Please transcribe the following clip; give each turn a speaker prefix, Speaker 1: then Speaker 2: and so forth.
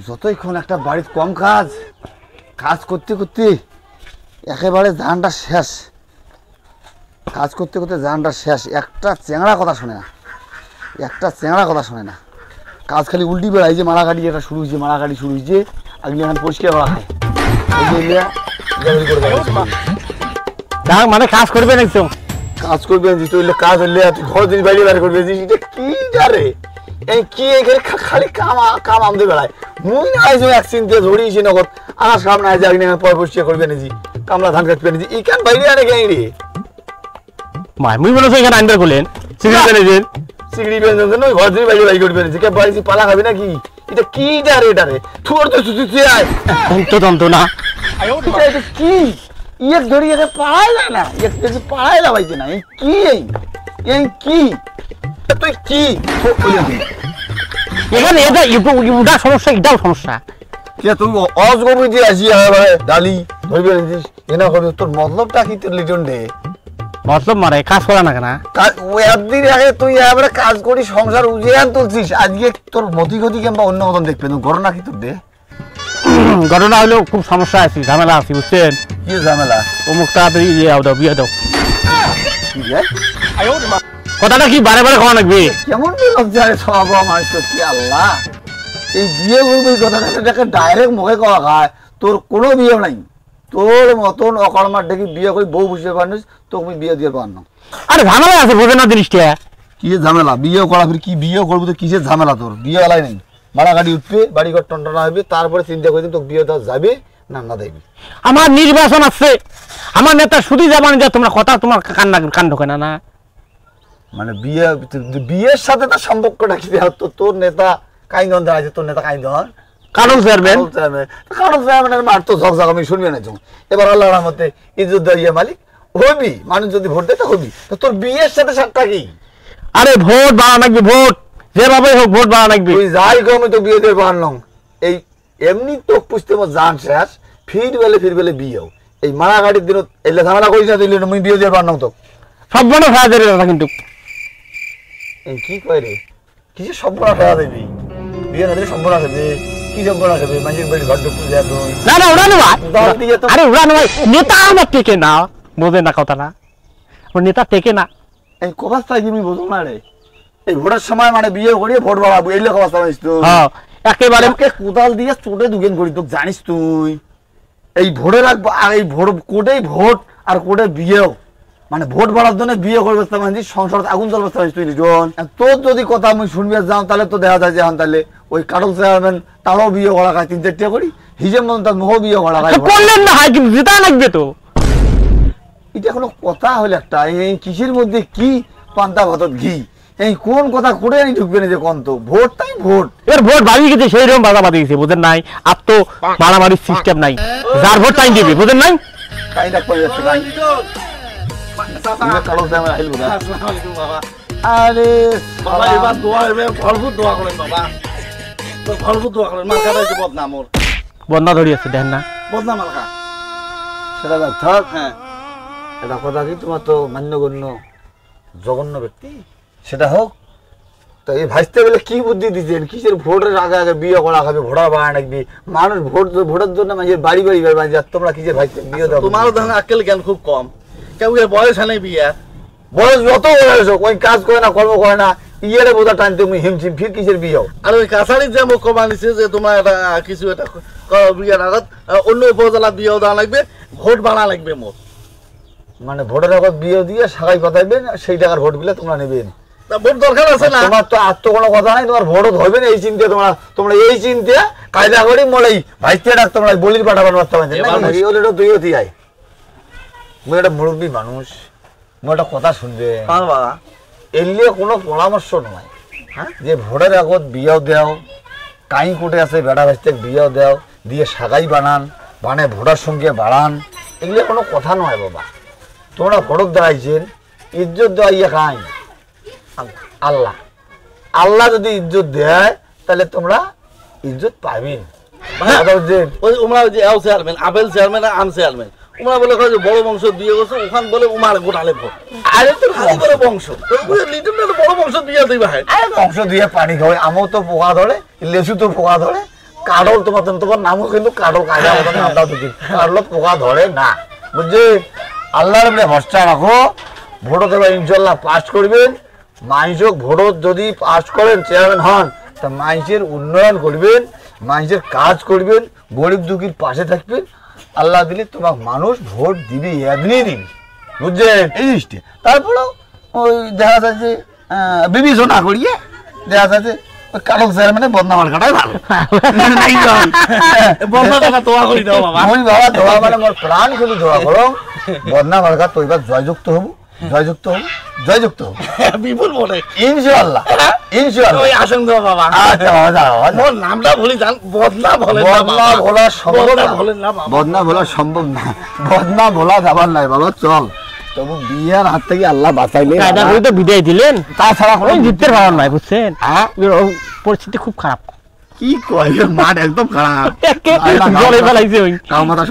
Speaker 1: যতক্ষণ একটা বাড়ির কম কাজ কাজ করতে করতে একেবারে জানটা শেষ, কাজ করতে করতে জানটা শেষ। একটা চেংড়া কথা শোনে না, একটা চেংড়া কথা শোনে না। কাজ খালি উল্টি বেড়াই, যে মারাকাটি এটা শুরু হয়েছে, মারাকাটি শুরু হয়েছে, আগলি এখন পরিষ্কার করা হয়।
Speaker 2: মানে কাজ করবে একদম,
Speaker 1: কাজ করবে কাজ হলে ঘর দিন বাইরে বাইরে করবে। এটা কি জারে এই কি এখানে খালি কাম কাম আমাদের বেড়ায়। মুই না আইসো এক চিন্তা ধরিয়েছি নগদ আমার সামনে আজ আগলি পয় পরিষ্কার করবে নিজি, কামলা ধান কাটবে নিজি, ইখান বাইরে আনে কেন রে
Speaker 2: মুই বলে এখানে আনবার করলেন সিগারেট এনেছেন,
Speaker 1: সিগড়ি বেঞ্জন জন্য ঘর দিন বাইরে বাইরে করবে নিজি। কে বাড়িছি পালা খাবি নাকি? এটা কি জারে এটা রে থুর তো সুতি আয়
Speaker 2: তো না
Speaker 1: এটা কি ইয়ে ধরি একে পাড়ায় যায় না, একটু পাড়ায় লাগাইছে না। এই কি এই কি তুই কি
Speaker 2: এখানে এটা ওটা সমস্যা, এটাও সমস্যা।
Speaker 1: তুই অজগবি দিয়ে আসি ডালি ধরবি এনেছিস এনা করবি, তোর মতলবটা কি? তোর লিটন দে
Speaker 2: মতলব মারে কাজ করা না কেনা
Speaker 1: একদিন আগে তুই এবারে কাজ করি সংসার উজিয়ান তুলছিস, আজকে তোর মতি গতি কিংবা অন্য মতন দেখবে। ঘটনা কি তোর দে?
Speaker 2: ঘটনা হলেও খুব সমস্যা আছে, ঝামেলা আছে বুঝছেন।
Speaker 1: কি ঝামেলা?
Speaker 2: অমুক তাড়াতাড়ি দাও বিয়ে দাও। কথাটা কি বারে বারে খাওয়া লাগবে?
Speaker 1: কেমন সব আমার সত্যি আল্লাহ, এই বিয়ে করবো এই কথাটাকে ডাইরেক্ট মুখে কওয়া খায়। তোর কোনো বিয়ে নাই, তোর মতন অকর্মার ডেকে বিয়ে করে বউ বুঝতে পারিস, তোকে বিয়ে দিয়ে পার না।
Speaker 2: আরে ঝামেলা আছে বোঝে না জিনিসটা।
Speaker 1: কি ঝামেলা? বিয়ে করা ফির কি বিয়ে করবো তো কিসের ঝামেলা? তোর বিয়ে এলাই নেই, মারা গাড়ি উঠবে, বাড়ি ঘর টনটনা হবে, তারপরে চিন্তা করে তোকে বিয়ে দেওয়া যাবে না না দেবে।
Speaker 2: আমার নির্বাচন আছে, আমার নেতা শুধু যাবেন যে তোমরা কথা তোমার কান ঢোকে না।
Speaker 1: মানে বিয়ে বিয়ের সাথে তার সম্পর্কটা কি? তোর নেতা কাইন্দন দেওয়া আছে, তোর নেতা কাইন্দন
Speaker 2: কারণ চেয়ারম্যান,
Speaker 1: কারণ চেয়ারম্যানের মার তো ঝকঝক আমি শুনবি না। এবার আল্লাহ রহমতে ইজ্জত দেওয়া মালিক হবি, মানুষ যদি ভোট দেয় তো হবি। তো তোর বিয়ের সাথে সাতটা কি?
Speaker 2: আরে ভোট বাড়া লাগবে, ভোট যেভাবে হোক ভোট বাড়া লাগবে।
Speaker 1: তুই যাই গো আমি তো বিয়ে দিয়ে বাড়লাম। এই এমনি তো পুষতে মো জান শেষ, ফির বেলে বিয়েও এই মারা গাড়ির দিন এলে ঝামেলা করিস না, দিলি আমি বিয়ে দিয়ে বাড়লাম তো
Speaker 2: সব মনে খাওয়া দেবে না। কিন্তু
Speaker 1: এই কি কয় রে, কিসের সম্পূর্ণ খাওয়া দেবি? বিয়ে না দিলে সম্পূর্ণ খাবে? কি সম্পূর্ণ খাবে? মানুষের বাড়ি ঘর ঢুকতে যায় তুই?
Speaker 2: না না ওরা নয়, আরে ওরা নয়, নেতা আমার টেকে না, বোঝে না কথাটা, ওর নেতা টেকে না।
Speaker 1: এই কবাস্তা কি আমি বুঝুন না রে, এই ভোটের সময় মানে বিয়ে করিয়ে ভোট বাড়াবো এই লোক অবস্থা জানিস তুই?
Speaker 2: একেবারে
Speaker 1: কোদাল দিয়ে চোটে দুগেন করি তোকে জানিস তুই? এই ভোটে রাখবো আর এই ভোট কোটেই ভোট আর কোটে বিয়েও, মানে ভোট বাড়ার জন্য বিয়ে করবে সংসার আগুন জ্বলবে তুই নিজন। তোর যদি কথা আমি শুনবি যাও তাহলে তো দেখা যায় যে এখন তাহলে ওই কাটল চেয়ারম্যান তারও বিয়ে করা খায় 3-4টা করি, হিসেব মতন তার মুখও বিয়ে করা খায়।
Speaker 2: করলেন না হয় কিন্তু জেতা লাগবে তো।
Speaker 1: এটা কোনো কথা হলে একটা এই কিসের মধ্যে কি পান্তা ভাতত ঘি, এই কোন কথা করে আমি ঢুকবে না যে কোন তো ভোট তাই ভোট।
Speaker 2: এর ভোট বাড়িয়ে গেছে সেই রকম বাধা বাঁধে গেছে, বুঝেন নাই? আর তো মারামারির সিস্টেম নাই, যার ভোট তাই দিবে, বুঝেন নাই?
Speaker 1: কাই ডাক পাই যাচ্ছে কাই কালো চেয়ারম্যান আহিল বোধ। আরে বাবা এবার দোয়া হবে, ভরপুর দোয়া করেন বাবা, তো ভরপুর দোয়া করেন। মার্কা রয়েছে বদনাম, ওর
Speaker 2: বদনা ধরি আছে দেখেন না,
Speaker 1: বদনাম মার্কা সেটা থাক। হ্যাঁ এটা কথা কি তোমার তো মান্যগণ্য জঘন্য ব্যক্তি সেটা হোক, তো এই ভাইসতে বলে কি বুদ্ধি দিচ্ছেন? কিসের ভোটের আগে আগে বিয়ে করা খাবে, ভোটার বাড়া রাখবি মানুষ ভোটের জন্য মানুষের বাড়ি বাড়ি তোমরা কিসের ভাইসতে বিয়ে দাও?
Speaker 3: তোমারও ধরেন আক্কেল জ্ঞান খুব কম, কেউ বয়স হয় নাই বিয়ে,
Speaker 1: বয়স যত বয়স হোক ওই কাজ করে না কর্ম করে না, ইয়ের বোঝা টানতে তুমি হিমশিম, ফির কিসের বিয়ে হোক?
Speaker 3: আর ওই কাছাড়ির যে মুখ্য বানিয়েছে যে তোমার একটা কিছু একটা বিয়ের আগত অন্য উপজেলা বিয়েও দেওয়া লাগবে, ভোট বাড়া লাগবে মোট,
Speaker 1: মানে ভোটের আগত বিয়ে দিয়ে সাগাই পাতাইবেন, সেই টাকার ভোট বিলে তোমরা নেবেন।
Speaker 3: ভোট দরকার আছে না?
Speaker 1: তোমার তো আর তো কোনো কথা নাই, তোমার ভোটও ধরবে না এই চিন্তা। তোমরা এই চিন্তা কায়দা করি মলেই ভাইতে ডাক তোমরা বলির পাঠাবার বার্তা পাইছেন তুইও দিয়াই। মুই একটা মুরব্বী মানুষ, মুই একটা কথা শুনবে এলিয়ে কোনো পরামর্শ নয়। হ্যাঁ যে ভোটের আগত বিয়েও দেও, কাই কোটে আছে বেড়া ভাইতে বিয়েও দেও, দিয়ে সাগাই বানান, বানে ভোটার সঙ্গে বাড়ান, এগুলো কোনো কথা নয় বাবা। তোমরা ভোটক দাঁড়াইছেন, ইজ্জত দেওয়া ইয়ে খাই আল্লাহ, আল্লাহ যদি ইজ্জত দেয় তাহলে তোমরা ইজ্জত পাবেন।
Speaker 3: চেয়ারম্যান আপেল চেয়ারম্যান আম চেয়ারম্যান ওরা বলে বড় বংশ দিয়ে গেছে, ওখান বলে উমার গোটালে ভোট। আরে তোর বড় বংশ, বড় বংশ দিয়ে দিই ভাই,
Speaker 1: বংশ দিয়ে পানি খাওয়াই, আমও তো পোকা ধরে, লেসু তো পোকা ধরে, কাডল তোমার নামও কিন্তু কাডল, কায়দা মতো নামটাও দেখি কাডল পোকা ধরে না, বুঝছি? আল্লাহর উপরে ভরসা রাখো, ভোটও দেবে ইনশাল্লাহ পাস করবেন। মানুষক ভোটত যদি পাস করেন চেয়ারম্যান হন, তা মানুষের উন্নয়ন করবেন, মানুষের কাজ করবেন, গরিব দুঃখীর পাশে থাকবেন। আল্লাহ দিলে তোমাকে মানুষ ভোট দিবে, এদিনই দিবি, বুঝছেন? এই জিনিসটা তারপরেও ওই দেখা যাচ্ছে বিবেচনা করিয়ে দেখা যাচ্ছে ওই কাটক চেয়ারম্যানে বদনামার কাটাই ভালো।
Speaker 3: বদনা দোয়া করি দাও বাবা।
Speaker 1: আমি বাবা দোয়া মানে মোর প্রাণ খুলে দোয়া করো, বদনামার কাজ তো এবার জয়যুক্ত হবো, জয়যুক্ত হবো, জয়যুক্ত হবো
Speaker 3: বিপুল বলে
Speaker 1: ইনশাআল্লাহ, ইনশাআল্লাহ।
Speaker 3: ওই আসেন দাও বাবা।
Speaker 1: আচ্ছা বাবা যাও,
Speaker 3: মোর নামটা ভুলি যান, বদনা বলে
Speaker 1: বদনা বলা সম্ভব না,
Speaker 3: বলেন না বাবা।
Speaker 1: বদনা বলা সম্ভব না, বদনা বলা যাবার নাই বাবা। চল তবু বিয়ার হাত থেকে আল্লাহ বাঁচাইলে,
Speaker 2: কায়দা করে তো বিদায় দিলেন,
Speaker 1: তাছাড়া
Speaker 2: ওই জিততে পারবেন নাই, বুঝছেন?
Speaker 1: হ্যাঁ
Speaker 2: পরিস্থিতি খুব খারাপ,
Speaker 1: কি কয় মাঠ একদম খারাপ,
Speaker 2: জলে ফেলাইছে ওই
Speaker 1: কাউ মাথা